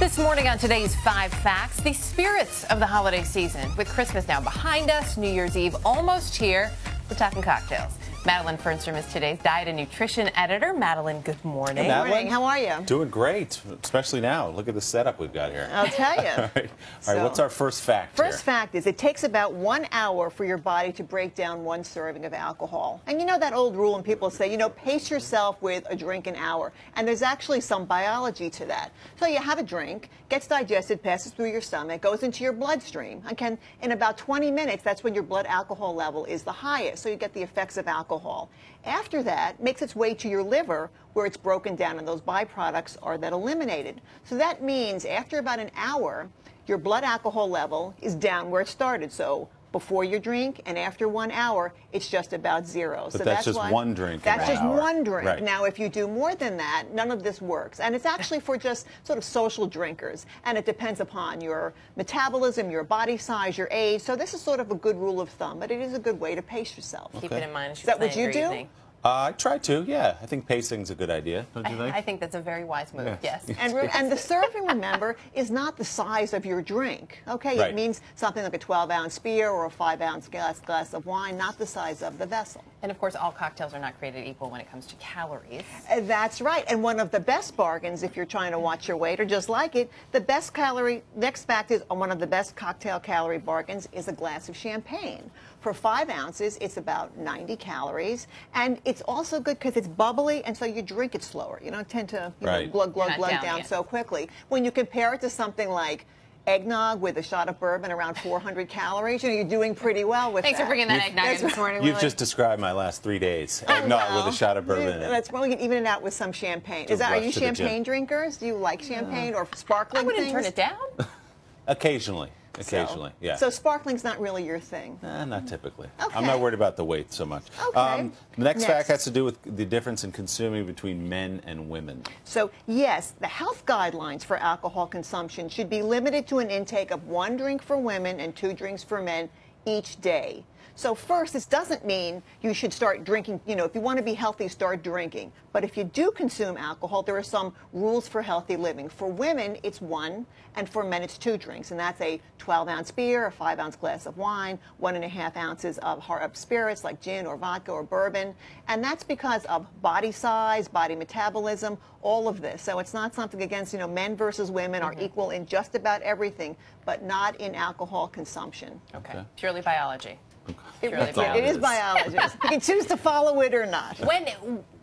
This morning on today's 5 Facts, the spirits of the holiday season. With Christmas now behind us, New Year's Eve almost here, we're talking cocktails. Madeline Fernstrom is today's diet and nutrition editor. Madeline, good morning. Hey, Madeline. Good morning. How are you? Doing great, especially now. Look at the setup we've got here. I'll tell you. All right, what's our first fact First fact is it takes about 1 hour for your body to break down 1 serving of alcohol. And you know that old rule when people say, you know, pace yourself with a drink an hour. And there's actually some biology to that. So you have a drink, gets digested, passes through your stomach, goes into your bloodstream. And in about 20 minutes, that's when your blood alcohol level is the highest. So you get the effects of alcohol. After that, makes its way to your liver where it's broken down and those byproducts are then eliminated. So that means after about an hour, your blood alcohol level is down where it started. So before your drink and after 1 hour, it's just about 0. But so that's just one drink. That's just one drink. Right. Now, if you do more than that, none of this works. And it's actually for just sort of social drinkers. And it depends upon your metabolism, your body size, your age. So this is sort of a good rule of thumb, but it is a good way to pace yourself. Keep it in mind as Is that what you do? evening. I try to, yeah. I think pacing's a good idea, don't you think? I think that's a very wise move, yes. And the serving, remember, is not the size of your drink. Okay, Right. It means something like a 12-ounce beer or a 5-ounce glass of wine, not the size of the vessel. And of course, all cocktails are not created equal when it comes to calories. That's right. And one of the best bargains, if you're trying to watch your weight or just like it, the best calorie, next fact is one of the best cocktail calorie bargains is a glass of champagne. For 5 ounces, it's about 90 calories. And it's also good because it's bubbly, and so you drink it slower. You don't tend to glug down so quickly. When you compare it to something like eggnog with a shot of bourbon around 400 calories, you know, you're doing pretty well with Thanks that. for bringing that eggnog in this morning, You've Willie. just described my last 3 days. Eggnog with a shot of bourbon in it. That's well, we can even it out with some champagne. Are you champagne drinkers? Do you like champagne or sparkling I wouldn't things? turn it down. Occasionally, yeah. So sparkling's not really your thing. Not typically. Okay. I'm not worried about the weight so much. Okay. The next fact has to do with the difference in consuming between men and women. So, yes, the health guidelines for alcohol consumption should be limited to an intake of 1 drink for women and 2 drinks for men each day. So first, this doesn't mean you should start drinking, you know, if you want to be healthy, start drinking. But if you do consume alcohol, there are some rules for healthy living. For women, it's 1, and for men, it's 2 drinks. And that's a 12-ounce beer, a 5-ounce glass of wine, 1.5 ounces of hard-up spirits like gin or vodka or bourbon. And that's because of body size, body metabolism, all of this. So it's not something against, you know, men versus women are equal in just about everything, but not in alcohol consumption. Okay. Purely biology. It is biology. You can choose to follow it or not.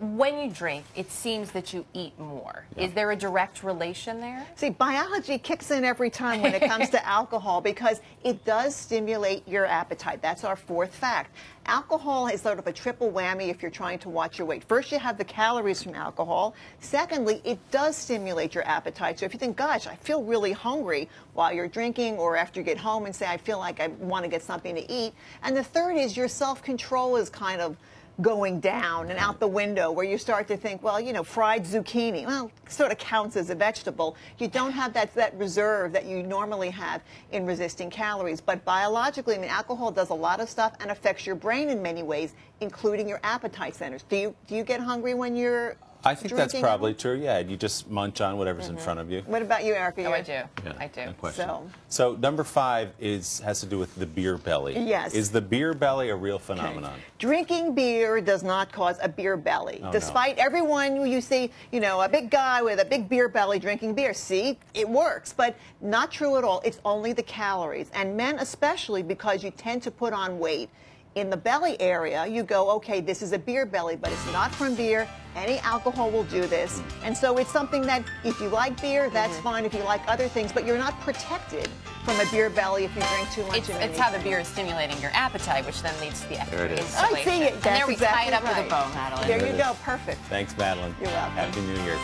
When you drink, it seems that you eat more. Yeah. Is there a direct relation there? See, biology kicks in every time when it comes to alcohol because it does stimulate your appetite. That's our 4th fact. Alcohol is sort of a triple whammy if you're trying to watch your weight. First, you have the calories from alcohol. Secondly, it does stimulate your appetite. So if you think, gosh, I feel really hungry while you're drinking or after you get home and say, I feel like I want to get something to eat. And the third is your self-control is kind of going down and out the window where you start to think, well, you know, fried zucchini, well, sort of counts as a vegetable. You don't have that reserve that you normally have in resisting calories. But biologically, I mean, alcohol does a lot of stuff and affects your brain in many ways, including your appetite centers. Do you get hungry when you're I think that's drinking? probably true, yeah. You just munch on whatever's in front of you. What about you, Erica? Oh, I do. Yeah, I do. no question. So So number 5 has to do with the beer belly. Yes. Is the beer belly a real phenomenon? Drinking beer does not cause a beer belly. Oh, Despite everyone you see, you know, a big guy with a big beer belly drinking beer. See, it works, but not true at all. It's only the calories. And men especially, because you tend to put on weight. In the belly area, you go, okay, this is a beer belly, but it's not from beer. Any alcohol will do this. And so it's something that if you like beer, that's fine. If you like other things, but you're not protected from a beer belly if you drink too much. It's how the beer is stimulating your appetite, which then leads to the There it is. insulation. I see it. And there we tie it up exactly with a bow, Madeline. There you go. Perfect. Thanks, Madeline. You're welcome. Happy New Year.